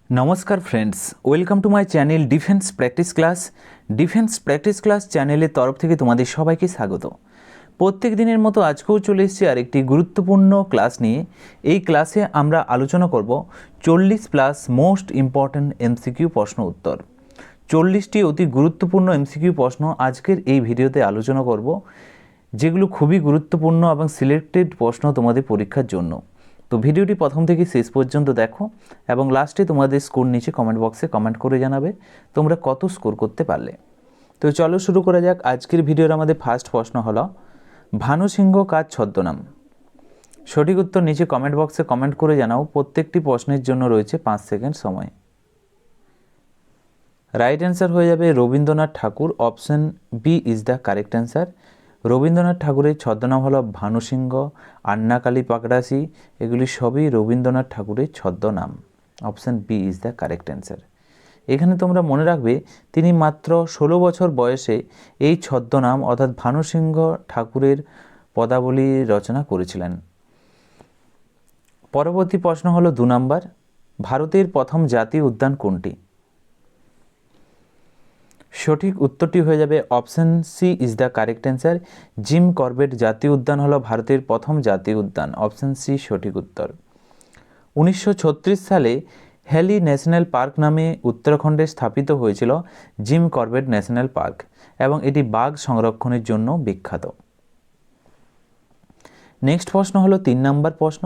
নমস্কার friends, welcome to my channel defence practice class চ্যানেলের তরফ থেকে তোমাদের সবাইকে স্বাগত। প্রত্যেক দিনের মতো আজকেও চলে এসেছি আরেকটি গুরুত্বপূর্ণ ক্লাস নিয়ে। এই ক্লাসে আমরা আলোচনা করব 40+ মোস্ট ইম্পর্ট্যান্ট এমসিকিউ প্রশ্ন উত্তর। 40টি অতি গুরুত্বপূর্ণ এমসিকিউ প্রশ্ন আজকের এই ভিডিওতে আলোচনা করব, যেগুলো খুবই গুরুত্বপূর্ণ এবং সিলেক্টেড প্রশ্ন তোমাদের পরীক্ষার জন্য। তো ভিডিওটি প্রথম থেকে শেষ পর্যন্ত দেখো এবং লাস্টে তোমাদের স্কোর নিচে কমেন্ট বক্সে কমেন্ট করে জানাবে তোমরা কত স্কোর করতে পারলে। তো চলো শুরু করা যাক। আজকের ভিডিওর আমাদের ফার্স্ট প্রশ্ন হলো, ভানু সিংহ কার ছদ্মনাম? সঠিক উত্তর নিচে কমেন্ট বক্সে কমেন্ট করে জানাও। প্রত্যেকটি প্রশ্নের জন্য রয়েছে 5 সেকেন্ড সময়। রাইট অ্যান্সার হয়ে যাবে Rabindranath Thakur. Option B is the correct answer. Rabindranath ঠাকুরের ছদ্মনাম হলো ভানু সিংহ, আন্নাকালী পাকড়াসি, এগুলি সবই রবীন্দ্রনাথ ঠাকুরের ছদ্মনাম। Option B is the correct answer. এখানে তোমরা মনে রাখবে তিনি মাত্র 16 বছর বয়সে এই ছদ্মনাম অর্থাৎ ভানু সিংহ ঠাকুরের পদাবলী রচনা করেছিলেন। পরবর্তী প্রশ্ন হলো 2 নম্বর, ভারতের প্রথম জাতীয় উদ্যান কোনটি? সঠিক উত্তরটি হয়ে যাবে option C is the correct answer. Jim Corbett জাতীয় উদ্যান হলো ভারতের প্রথম জাতীয় উদ্যান। অপশন সি সঠিক উত্তর। 1936 সালে হ্যালি ন্যাশনাল পার্ক নামে উত্তরাখণ্ডে স্থাপিত হয়েছিল জিম করবেট ন্যাশনাল পার্ক এবং এটি বাঘ সংরক্ষণের জন্য বিখ্যাত। নেক্সট প্রশ্ন হলো 3 নম্বর প্রশ্ন,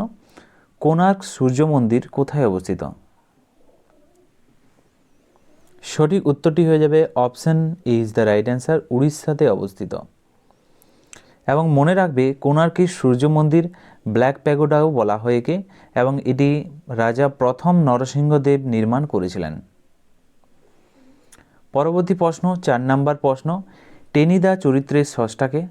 কোণার্ক সূর্য মন্দির কোথায় অবস্থিত? সঠিক উত্তরটি হয়ে যাবে option A is the right answer. উড়িষ্যাতে অবস্থিত। এবং মনে রাখবে কোণার্কের সূর্য মন্দির ব্ল্যাক প্যাগোডাও বলা হয় একে, এবং এটি রাজা প্রথম নরসিংহদেব নির্মাণ করেছিলেন। পরবর্তী প্রশ্ন 4 নম্বর প্রশ্ন, টেনিদা চরিত্রের স্রষ্টাকে?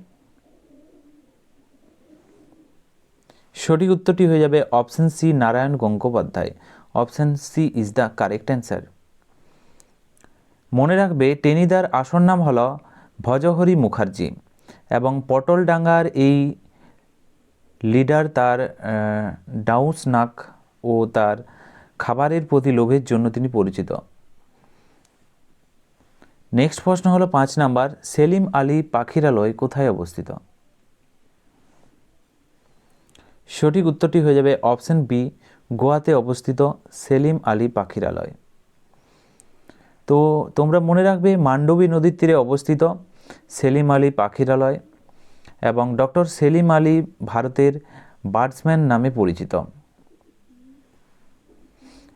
সঠিক উত্তরটি হয়ে যাবে option C Narayan Gangopadhyay. Option C is the correct answer. মনে রাখবে টেনিদার আসল নাম হল ভজহরি মুখার্জি এবং পটলডাঙ্গার এই লিডার তার ডাউস নাক ও তার খাবারের প্রতি লোভের জন্য তিনি পরিচিত। নেক্সট প্রশ্ন হলো 5 নাম্বার, সেলিম আলী পাখিরালয় কোথায় অবস্থিত? সঠিক উত্তরটি হয়ে যাবে অপশন বি গোয়াতে অবস্থিত সেলিম আলী পাখিরালয়। তো তোমরা মনে রাখবে মান্ডবী নদীর তীরে অবস্থিত সেলিম আলী পাখিরালয় এবং ডক্টর সেলিম আলী ভারতের বার্ডসম্যান নামে পরিচিত।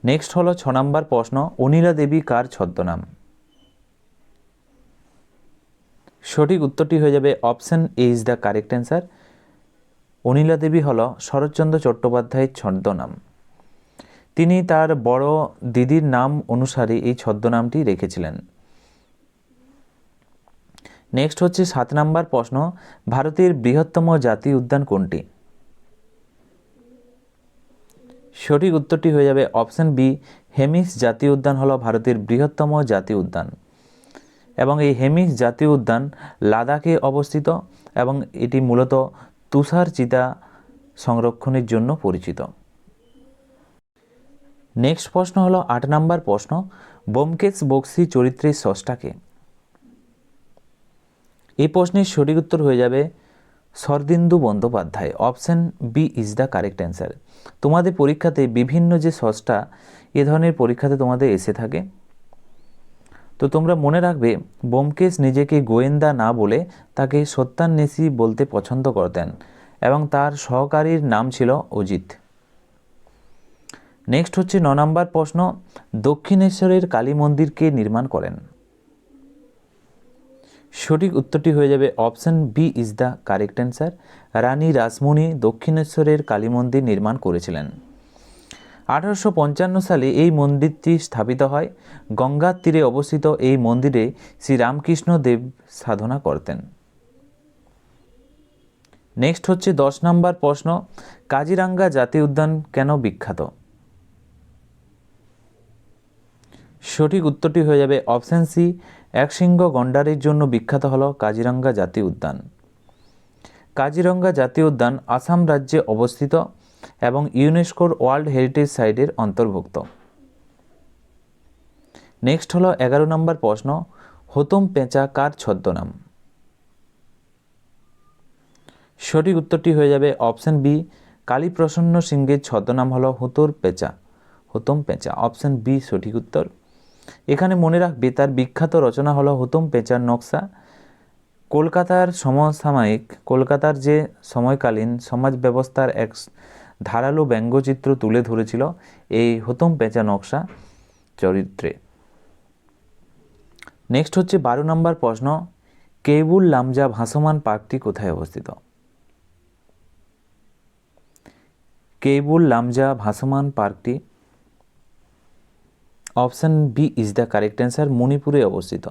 নেক্সট হলো 6 নম্বর প্রশ্ন, অনিলা দেবী কার ছদ্মনাম? সঠিক উত্তরটি হয়ে যাবে option A is the correct answer. Anila Debi হল শরৎচন্দ্র চট্টোপাধ্যায়ের ছদ্মনাম। তিনি তার বড় দিদির নাম অনুসারে এই ছদ্মনামটি রেখেছিলেন। নেক্সট হচ্ছে 7 নম্বর প্রশ্ন, ভারতের বৃহত্তম জাতীয় উদ্যান কোনটি? সঠিক উত্তরটি হয়ে যাবে অপশন বি হেমিস জাতীয় উদ্যান হলো ভারতের বৃহত্তম জাতীয় উদ্যান এবং এই হেমিস জাতীয় উদ্যান লাদাখে অবস্থিত এবং এটি মূলত তুষার চিতা সংরক্ষণের জন্য পরিচিত। নেক্সট প্রশ্ন হলো 8 নম্বর প্রশ্ন, ব্যোমকেশ বক্সী চরিত্রের স্রষ্টাকে? এই প্রশ্নের সঠিক উত্তর হয়ে যাবে Sharadindu Bandyopadhyay. Option B is the correct answer. তোমাদের পরীক্ষাতে বিভিন্ন যে স্রষ্টা এ ধরনের পরীক্ষাতে তোমাদের এসে থাকে, তো তোমরা মনে রাখবে ব্যোমকেশ নিজেকে গোয়েন্দা না বলে তাকে সত্যান্বেষী বলতে পছন্দ করতেন এবং তার সহকারীর নাম ছিল অজিত। নেক্সট হচ্ছে 9 নম্বর প্রশ্ন, দক্ষিণেশ্বরের কালী মন্দির কে নির্মাণ করেন? সঠিক উত্তরটি হয়ে যাবে option B is the correct answer. Rani Rashmoni দক্ষিণেশ্বরের কালী মন্দির নির্মাণ করেছিলেন। 1855 সালে এই মন্দিরটি স্থাপিত হয়। গঙ্গার তীরে অবস্থিত এই মন্দিরে শ্রী রামকৃষ্ণ দেব সাধনা করতেন। নেক্সট হচ্ছে 10 নম্বর প্রশ্ন, কাজিরাঙ্গা জাতীয় উদ্যান কেন বিখ্যাত? সঠিক উত্তরটি হয়ে যাবে অপশন সি একশৃঙ্গ গন্ডারের জন্য বিখ্যাত হলো কাজিরাঙ্গা জাতীয় উদ্যান। কাজিরাঙ্গা জাতীয় উদ্যান আসাম রাজ্যে অবস্থিত এবং ইউনেস্কোর ওয়ার্ল্ড হেরিটেজ সাইটের অন্তর্ভুক্ত। নেক্সট হলো 11 নম্বর প্রশ্ন, হতম পেঁচা কার ছদ্মনাম? সঠিক উত্তরটি হয়ে যাবে অপশন বি, কালীপ্রসন্ন সিংহের ছদ্মনাম হলো হতর পেঁচা, হতম পেঁচা। অপশন বি সঠিক উত্তর। এখানে মনে রাখবে তার বিখ্যাত রচনা হলো হতম পেঁচার নকশা। কলকাতার সমসাময়িক, কলকাতার যে সময়কালীন সমাজ ব্যবস্থার এক ধারালো ব্যঙ্গচিত্র তুলে ধরেছিল এই হতম পেঁচা নকশা চরিত্রে। নেক্সট হচ্ছে 12 নম্বর প্রশ্ন, কেবুল লামজা ভাসমান পার্কটি কোথায় অবস্থিত? কেবুল লামজা ভাসমান পার্কটি, option B is the correct answer, মণিপুরে অবস্থিত।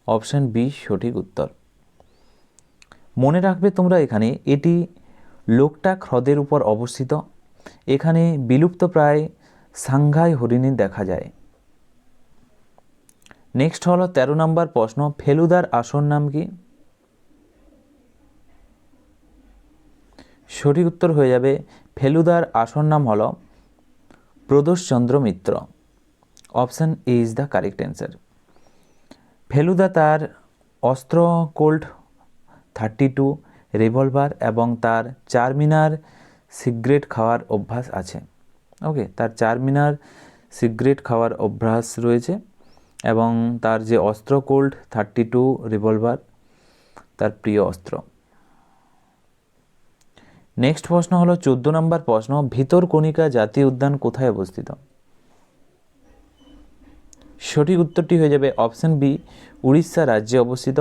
অপশন বি সঠিক উত্তর। মনে রাখবে তোমরা এখানে এটি লোকটাক হ্রদের উপর অবস্থিত। এখানে বিলুপ্ত প্রায় সাংঘাই হরিণী দেখা যায়। নেক্সট হলো 13 নম্বর প্রশ্ন, ফেলুদার আসল নাম কি? সঠিক উত্তর হয়ে যাবে ফেলুদার আসল নাম হলো Pradoshchandra Mitra. Option A is the correct answer. Feluda তার অস্ত্র কোল্ট 32 রিভলভার এবং তার চারমিনার সিগারেট খাওয়ার অভ্যাস আছে। ওকে, তার চারমিনার সিগারেট খাওয়ার অভ্যাস রয়েছে এবং তার যে অস্ত্র কোল্ট 32 রিভলভার তার প্রিয় অস্ত্র। নেক্সট প্রশ্ন হলো 14 নম্বর প্রশ্ন, ভিতরকণিকা জাতীয় উদ্যান কোথায় অবস্থিত? সঠিক উত্তরটি হয়ে যাবে অপশন বি, উড়িষ্যা রাজ্যে অবস্থিত।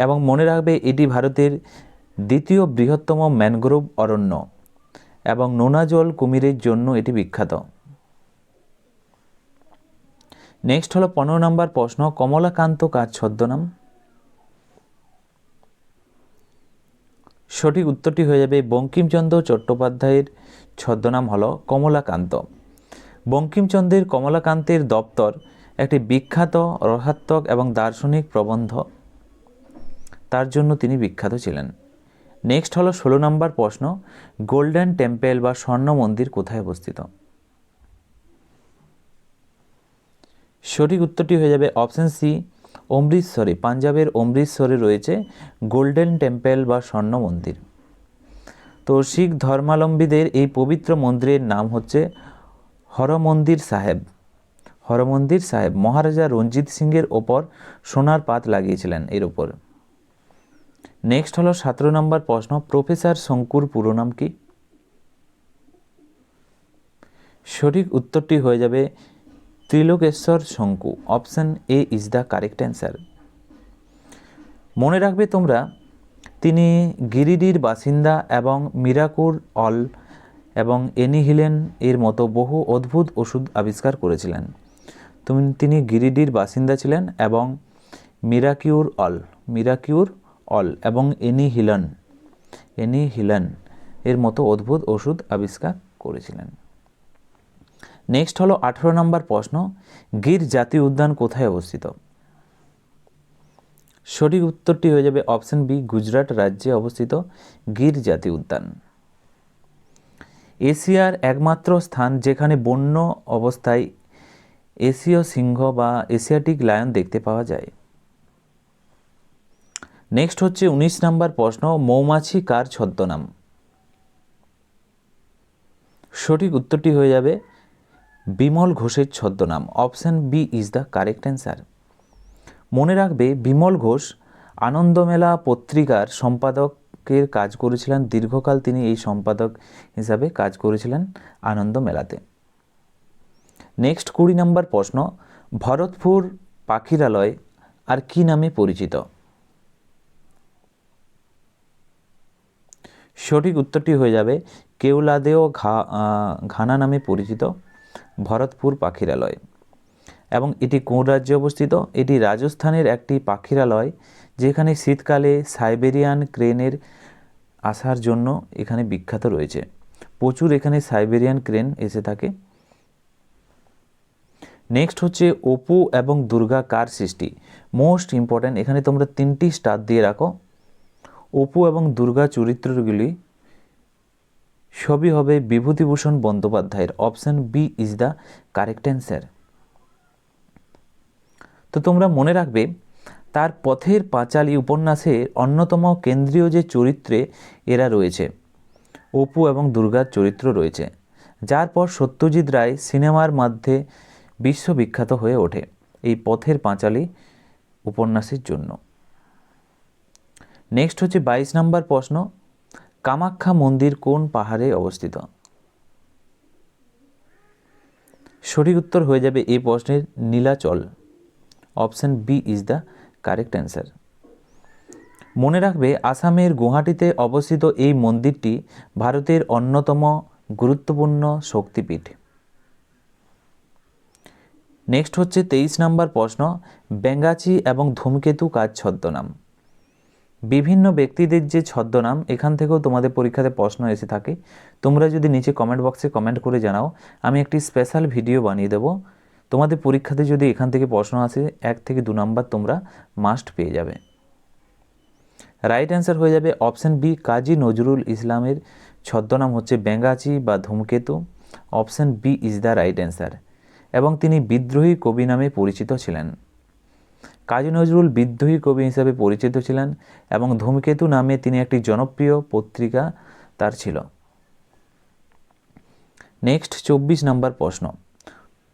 এবং মনে রাখবে এটি ভারতের দ্বিতীয় বৃহত্তম ম্যানগ্রোভ অরণ্য এবং নোনা জল কুমিরের জন্য এটি বিখ্যাত। নেক্সট হলো 15 নম্বর প্রশ্ন, কমলাকান্ত কার ছদ্মনাম? সঠিক উত্তরটি হয়ে যাবে বঙ্কিমচন্দ্র চট্টোপাধ্যায়ের ছদ্মনাম হলো কমলাকান্ত। বঙ্কিমচন্দ্রের কমলাকান্তের দপ্তর একটি বিখ্যাত রসাত্মক এবং দার্শনিক প্রবন্ধ, তার জন্য তিনি বিখ্যাত ছিলেন। নেক্সট হলো 16 নম্বর প্রশ্ন, গোল্ডেন টেম্পল বা স্বর্ণ মন্দির কোথায় অবস্থিত? সঠিক উত্তরটি হয়ে যাবে অপশন সি, অমৃতসরে, পাঞ্জাবের অমৃতসরে রয়েছে গোল্ডেন টেম্পল বা স্বর্ণ মন্দির। তো শিখ ধর্মাবলম্বীদের এই পবিত্র মন্দিরের নাম হচ্ছে হরমন্দির সাহেব। হরমন্দির সাহেব মহারাজা রঞ্জিত সিংয়ের ওপর সোনার পাত লাগিয়েছিলেন এর ওপর। নেক্সট হলো 17 নম্বর প্রশ্ন, প্রফেসর শঙ্কুর পুরো নাম কি? সঠিক উত্তরটি হয়ে যাবে ত্রিলোকেশ্বর শঙ্কু। Option A is the correct answer. মনে রাখবে তোমরা তিনি গিরিডির বাসিন্দা এবং মিরাকুর অল এবং এনিহিলেন এর মতো বহু অদ্ভুত ওষুধ আবিষ্কার করেছিলেন। তিনি গিরিডির বাসিন্দা ছিলেন এবং মিরাকিউর অল এবং এনিহিলেন এর মতো অদ্ভুত ওষুধ আবিষ্কার করেছিলেন। নেক্সট হলো 18 নম্বর প্রশ্ন, গির জাতীয় উদ্যান কোথায় অবস্থিত? সঠিক উত্তরটি হয়ে যাবে অপশন বি, গুজরাট রাজ্যে অবস্থিত গির জাতীয় উদ্যান। এশিয়ার একমাত্র স্থান যেখানে বন্য অবস্থায় এশীয় সিংহ বা এশিয়াটিক লায়ন দেখতে পাওয়া যায়। নেক্সট হচ্ছে 19 নম্বর প্রশ্ন, মৌমাছি কার ছদ্মনাম? সঠিক উত্তরটি হয়ে যাবে বিমল ঘোষের ছদ্মনাম। Option B is the correct answer. মনে রাখবে বিমল ঘোষ আনন্দমেলা পত্রিকার সম্পাদকের কাজ করেছিলেন, দীর্ঘকাল তিনি এই সম্পাদক হিসাবে কাজ করেছিলেন আনন্দমেলাতে। নেক্সট 20 নম্বর প্রশ্ন, ভরতপুর পাখিরালয় আর কি নামে পরিচিত? সঠিক উত্তরটি হয়ে যাবে কেওলাদেও ঘানা নামে পরিচিত ভরতপুর পাখিরালয়। এবং এটি কোন রাজ্যে অবস্থিত? এটি রাজস্থানের একটি পাখিরালয়, যেখানে শীতকালে সাইবেরিয়ান ক্রেনের আসার জন্য এখানে বিখ্যাত রয়েছে। প্রচুর এখানে সাইবেরিয়ান ক্রেন এসে থাকে। নেক্সট হচ্ছে অপু এবং দুর্গা কার সৃষ্টি? মোস্ট ইম্পর্ট্যান্ট, এখানে তোমরা 3টি স্টার দিয়ে রাখো। অপু এবং দুর্গা চরিত্রগুলি সবই হবে বিভূতিভূষণ বন্দ্যোপাধ্যায়ের। Option B is the correct answer. তো তোমরা মনে রাখবে তার পথের পাঁচালী উপন্যাসের অন্যতম কেন্দ্রীয় যে চরিত্রে এরা রয়েছে, অপু এবং দুর্গার চরিত্র রয়েছে, যার পর সত্যজিৎ রায় সিনেমার মধ্যে বিশ্ববিখ্যাত হয়ে ওঠে এই পথের পাঁচালী উপন্যাসের জন্য। নেক্সট হচ্ছে 22 নম্বর প্রশ্ন, কামাখ্যা মন্দির কোন পাহাড়ে অবস্থিত? সঠিক উত্তর হয়ে যাবে এই প্রশ্নের Nilachal. Option B is the correct answer. মনে রাখবে আসামের গুয়াহাটিতে অবস্থিত এই মন্দিরটি ভারতের অন্যতম গুরুত্বপূর্ণ শক্তিপীঠ। নেক্সট হচ্ছে 23 নম্বর প্রশ্ন, ব্যাঙাচি এবং ধূমকেতু কার ছদ্মনাম? বিভিন্ন ব্যক্তিদের যে ছদ্মনাম, এখান থেকেও তোমাদের পরীক্ষাতে প্রশ্ন এসে থাকে। তোমরা যদি নিচে কমেন্ট বক্সে কমেন্ট করে জানাও, আমি একটি স্পেশাল ভিডিও বানিয়ে দেবো। তোমাদের পরীক্ষাতে যদি এখান থেকে প্রশ্ন আসে 1 থেকে 2 নাম্বার তোমরা মাস্ট পেয়ে যাবে। রাইট অ্যান্সার হয়ে যাবে অপশন বি, কাজী নজরুল ইসলামের ছদ্মনাম হচ্ছে ব্যাঙাচি বা ধূমকেতু। Option B is the right answer. এবং তিনি বিদ্রোহী কবি নামে পরিচিত ছিলেন। কাজী নজরুল বিদ্রোহী কবি হিসাবে পরিচিত ছিলেন এবং ধূমকেতু নামে তিনি একটি জনপ্রিয় পত্রিকা তার ছিল। নেক্সট 24 নম্বর প্রশ্ন,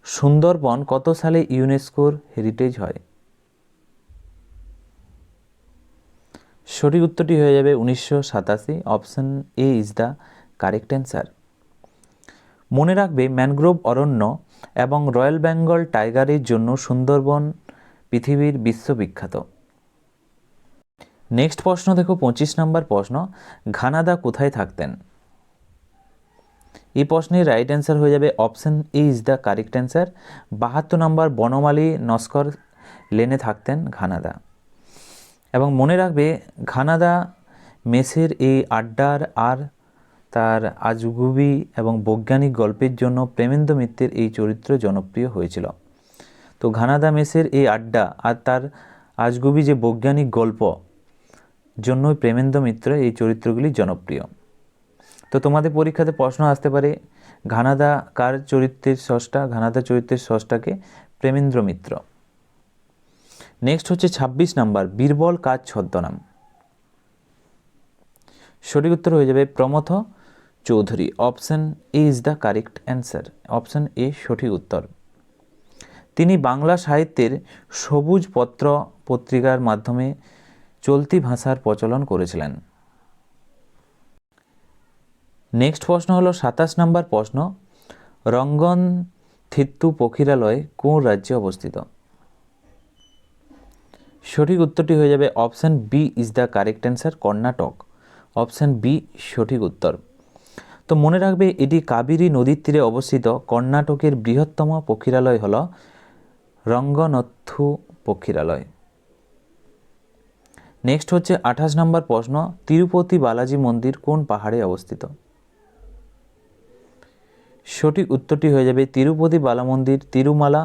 সুন্দরবন কত সালে ইউনেস্কোর হেরিটেজ হয়? সঠিক উত্তরটি হয়ে যাবে 1987। Option A is the correct answer. মনে রাখবে ম্যানগ্রোভ অরণ্য এবং রয়্যাল বেঙ্গল টাইগারের জন্য সুন্দরবন পৃথিবীর বিশ্ববিখ্যাত। নেক্সট প্রশ্ন দেখো 25 নম্বর প্রশ্ন, ঘানাদা কোথায় থাকতেন? এই প্রশ্নের রাইট অ্যান্সার হয়ে যাবে option A is the correct answer. 72 নম্বর বনমালী নস্কর লেনে থাকতেন ঘানাদা। এবং মনে রাখবে ঘানাদা মেসের এই আড্ডার আর তার আজগুবি এবং বৈজ্ঞানিক গল্পের জন্য প্রেমেন্দ্র মিত্রের এই চরিত্র জনপ্রিয় হয়েছিল। তো ঘানাদা মেসের এই আড্ডা আর তার আজগুবি যে বৈজ্ঞানিক গল্প জন্যই প্রেমেন্দ্র মিত্র এই চরিত্রগুলি জনপ্রিয়। তো তোমাদের পরীক্ষাতে প্রশ্ন আসতে পারে ঘানাদা কার চরিত্রের স্রষ্টা? ঘানাদা চরিত্রের স্রষ্টাকে প্রেমেন্দ্র মিত্র। নেক্সট হচ্ছে 26 নাম্বার, বীরবল কার ছদ্মনাম? সঠিক উত্তর হয়ে যাবে Pramatha Chowdhury. Option A is the correct answer. Option A সঠিক উত্তর। তিনি বাংলা সাহিত্যের সবুজ পত্র পত্রিকার মাধ্যমে চলতি ভাষার প্রচলন করেছিলেন। নেক্সট প্রশ্ন হলো 27 নম্বর প্রশ্ন, রঙ্গন থিত্তু পক্ষীরালয় কোন রাজ্যে অবস্থিত? সঠিক উত্তরটি হয়ে যাবে option B is the correct answer, Karnataka. Option B সঠিক উত্তর। তো মনে রাখবে এটি কাবেরী নদীর তীরে অবস্থিত কর্ণাটকের বৃহত্তম পক্ষীরালয় হল রঙ্গনথু পক্ষীরালয়। নেক্সট হচ্ছে 28 নম্বর প্রশ্ন, তিরুপতি বালাজি মন্দির কোন পাহাড়ে অবস্থিত? সঠিক উত্তরটি হয়ে যাবে তিরুপতি বালা মন্দির Tirumala.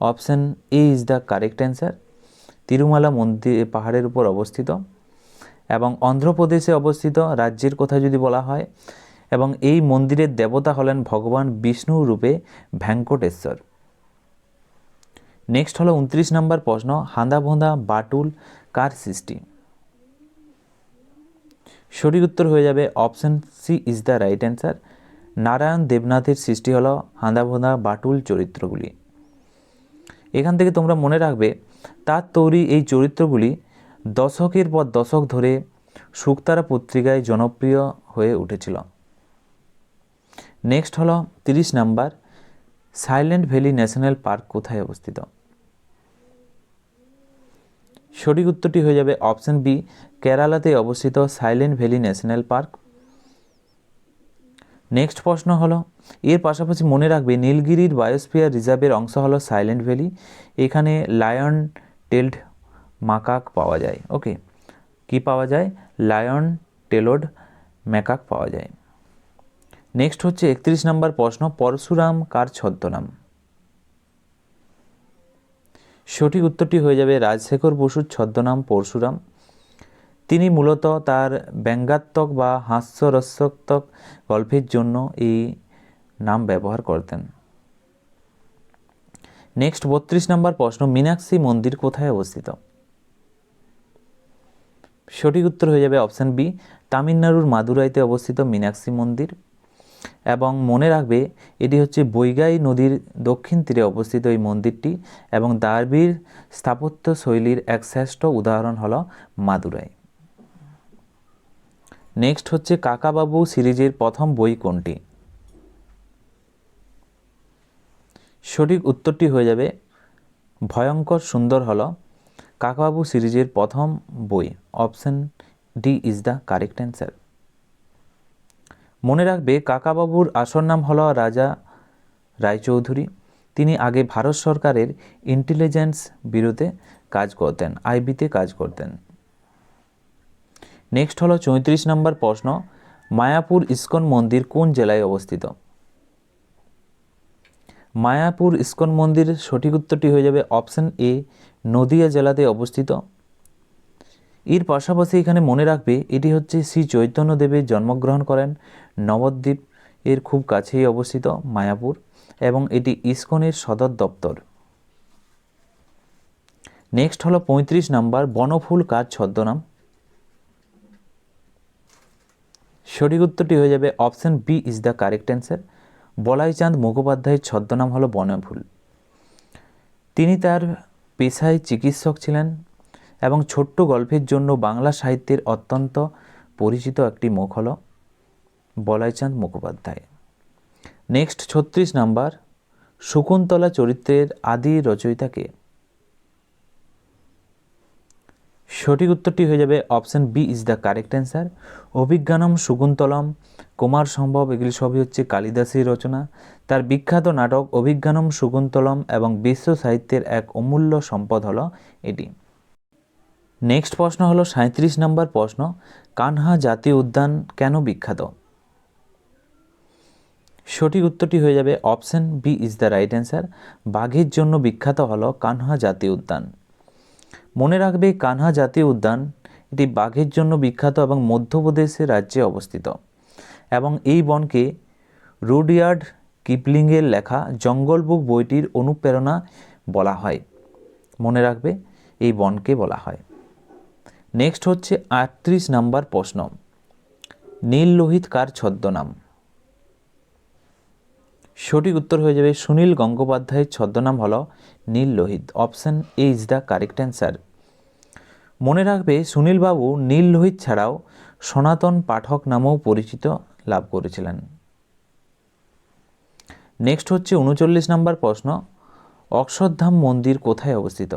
Option A is the correct answer. Tirumala মন্দির পাহাড়ের উপর অবস্থিত এবং অন্ধ্রপ্রদেশে অবস্থিত রাজ্যের কথা যদি বলা হয়। এবং এই মন্দিরের দেবতা হলেন ভগবান বিষ্ণু রূপে ভেঙ্কটেশ্বর। নেক্সট হলো 29 নম্বর প্রশ্ন, হাঁদাভোঁদা বাটুল কার সৃষ্টি? সঠিক উত্তর হয়ে যাবে option C is the right answer. Narayan দেবনাথের সৃষ্টি হলো হাঁদাভোঁদা বাটুল চরিত্রগুলি। এখান থেকে তোমরা মনে রাখবে তার তৈরি এই চরিত্রগুলি দশকের পর দশক ধরে শুকতারা পত্রিকায় জনপ্রিয় হয়ে উঠেছিল। নেক্সট হলো 30 number, silent valley national park কোথায় অবস্থিত? সঠিক উত্তরটি হয়ে যাবে অপশন বি, কেরালাতে অবস্থিত silent valley national park. Next প্রশ্ন হলো, এর পাশাপাশি মনে রাখবে নীলগিরির বায়োস্ফিয়ার রিজার্ভের অংশ হলো সাইলেন্ট ভ্যালি। এখানে লায়ন টেলড মাকাক পাওয়া যায়। ওকে, কি পাওয়া যায়? লায়ন টেলড ম্যাকাক পাওয়া যায়। নেক্সট হচ্ছে 31 নম্বর প্রশ্ন, পরশুরাম কার ছদ্মনাম? সঠিক উত্তরটি হয়ে যাবে রাজশেখর বসুর ছদ্মনাম পরশুরাম। তিনি মূলত তার ব্যঙ্গাত্মক বা হাস্যরসাত্মক গল্পের জন্য এই নাম ব্যবহার করতেন। নেক্সট 32 নম্বর প্রশ্ন, মীনাক্ষী মন্দির কোথায় অবস্থিত? সঠিক উত্তর হয়ে যাবে অপশান বি, তামিলনাড়ুর মাদুরাইতে অবস্থিত মীনাক্ষী মন্দির। এবং মনে রাখবে এটি হচ্ছে বৈগাই নদীর দক্ষিণ তীরে অবস্থিত এই মন্দিরটি, এবং দ্রাবিড় স্থাপত্য শৈলীর এক শ্রেষ্ঠ উদাহরণ হল মাদুরাই। নেক্সট হচ্ছে কাকাবাবু সিরিজের প্রথম বই কোনটি? সঠিক উত্তরটি হয়ে যাবে ভয়ঙ্কর সুন্দর হল কাকাবাবু সিরিজের প্রথম বই। Option D is the correct answer. মনে রাখবে কাকাবাবুর আসল নাম হল রাজা রায়চৌধুরী। তিনি আগে ভারত সরকারের ইন্টেলিজেন্স ব্যুরোতে কাজ করতেন, আইবিতে কাজ করতেন। নেক্সট হলো 34 নম্বর প্রশ্ন, মায়াপুর ইস্কন মন্দির কোন জেলায় অবস্থিত? মায়াপুর ইস্কন মন্দির সঠিক উত্তরটি হয়ে যাবে অপশন এ, নদিয়া জেলাতে অবস্থিত। এর পাশাপাশি এখানে মনে রাখবে এটি হচ্ছে শ্রী চৈতন্যদেবের জন্মগ্রহণ করেন নবদ্বীপ এর খুব কাছেই অবস্থিত মায়াপুর, এবং এটি ইস্কনের সদর দপ্তর। নেক্সট হলো 35 নম্বর, বনফুল কার ছদ্মনাম? সঠিক উত্তরটি হয়ে যাবে option B is the correct answer. Balaichand মুখোপাধ্যায়ের ছদ্মনাম হলো বনফুল। তিনি তার পেশায় চিকিৎসক ছিলেন এবং ছোট্ট গল্পের জন্য বাংলা সাহিত্যের অত্যন্ত পরিচিত একটি মুখ হল বলাইচাঁদ মুখোপাধ্যায়। নেক্সট 36 নাম্বার, শকুন্তলা চরিত্রের আদি রচয়িতা কে? সঠিক উত্তরটি হয়ে যাবে option B is the correct answer. Abhijnanam, Shakuntalam, Kumar Sambhav এগুলি সবই হচ্ছে কালিদাসের রচনা। তার বিখ্যাত নাটক অভিজ্ঞানম শকুন্তলম এবং বিশ্ব সাহিত্যের এক অমূল্য সম্পদ হলো এটি। নেক্সট প্রশ্ন হলো 37 নম্বর প্রশ্ন, কানহা জাতীয় উদ্যান কেন বিখ্যাত? সঠিক উত্তরটি হয়ে যাবে option B is the right answer. বাঘের জন্য বিখ্যাত হলো কানহা জাতীয় উদ্যান। মনে রাখবে কানহা জাতীয় উদ্যান এটি বাঘের জন্য বিখ্যাত এবং মধ্যপ্রদেশের রাজ্যে অবস্থিত, এবং এই বনকে রুডইয়ার্ড কিপলিংয়ের লেখা জঙ্গল বুক বইটির অনুপ্রেরণা বলা হয়। মনে রাখবে এই বনকে বলা হয়। নেক্সট হচ্ছে 38 নম্বর প্রশ্ন, নীল লোহিত কার ছদ্মনাম? সঠিক উত্তর হয়ে যাবে সুনীল গঙ্গোপাধ্যায়ের ছদ্মনাম হল Nil Lohit. Option A is the correct answer. মনে রাখবে সুনীলবাবু নীল লোহিত ছাড়াও সনাতন পাঠক নামেও পরিচিত লাভ করেছিলেন। নেক্সট হচ্ছে 39 নম্বর প্রশ্ন, অক্ষরধাম মন্দির কোথায় অবস্থিত?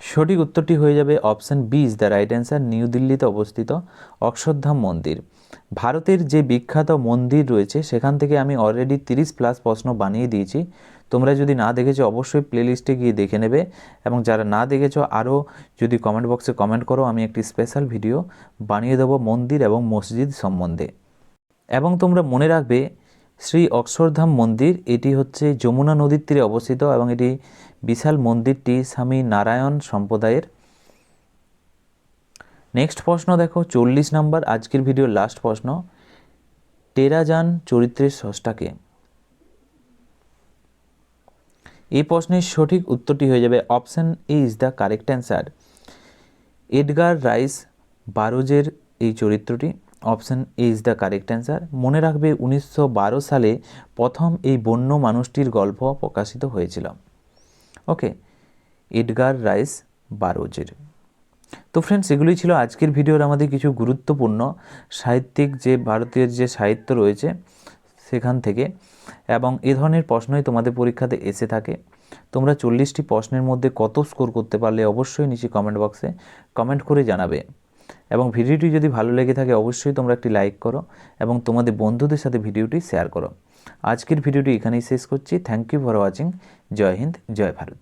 সঠিক উত্তরটি হয়ে যাবে option B is the right answer. New দিল্লিতে অবস্থিত অক্ষরধাম মন্দির। ভারতের যে বিখ্যাত মন্দির রয়েছে সেখান থেকে আমি অলরেডি 30+ প্রশ্ন বানিয়ে দিয়েছি। তোমরা যদি না দেখেছো অবশ্যই প্লেলিস্টে গিয়ে দেখে নেবে, এবং যারা না দেখেছো আরও যদি কমেন্ট বক্সে কমেন্ট করো, আমি একটি স্পেশাল ভিডিও বানিয়ে দেবো মন্দির এবং মসজিদ সম্বন্ধে। এবং তোমরা মনে রাখবে শ্রী অক্ষরধাম মন্দির এটি হচ্ছে যমুনা নদীর তীরে অবস্থিত, এবং এটি বিশাল মন্দিরটি স্বামী নারায়ণ সম্প্রদায়ের। নেক্সট প্রশ্ন দেখো 40 নম্বর, আজকের ভিডিওর লাস্ট প্রশ্ন, টেরাজান চরিত্রের স্রষ্টাকে? এই প্রশ্নের সঠিক উত্তরটি হয়ে যাবে option A is the correct answer. Edgar Rice বারোজের এই চরিত্রটি। Option A is the correct answer. মনে রাখবে 1912 সালে প্রথম এই বন্য মানুষটির গল্প প্রকাশিত হয়েছিল। ওকে, এডগার রাইস বারোজের। তো ফ্রেন্ডস, এগুলোই ছিল আজকের ভিডিওর আমাদের কিছু গুরুত্বপূর্ণ সাহিত্যিক যে ভারতীয় যে সাহিত্য রয়েছে সেখান থেকে, এবং এ ধরনের প্রশ্নই তোমাদের পরীক্ষাতে এসে থাকে। তোমরা 40টি প্রশ্নের মধ্যে কত স্কোর করতে পারলে অবশ্যই নিচে কমেন্ট বক্সে কমেন্ট করে জানাবে, এবং ভিডিওটি যদি ভালো লেগে থাকে অবশ্যই তোমরা একটি লাইক করো এবং তোমাদের বন্ধুদের সাথে ভিডিওটি শেয়ার করো। আজকের ভিডিওটি এখানেই শেষ করছি। Thank you for watching. জয় হিন্দ, জয় ভারত।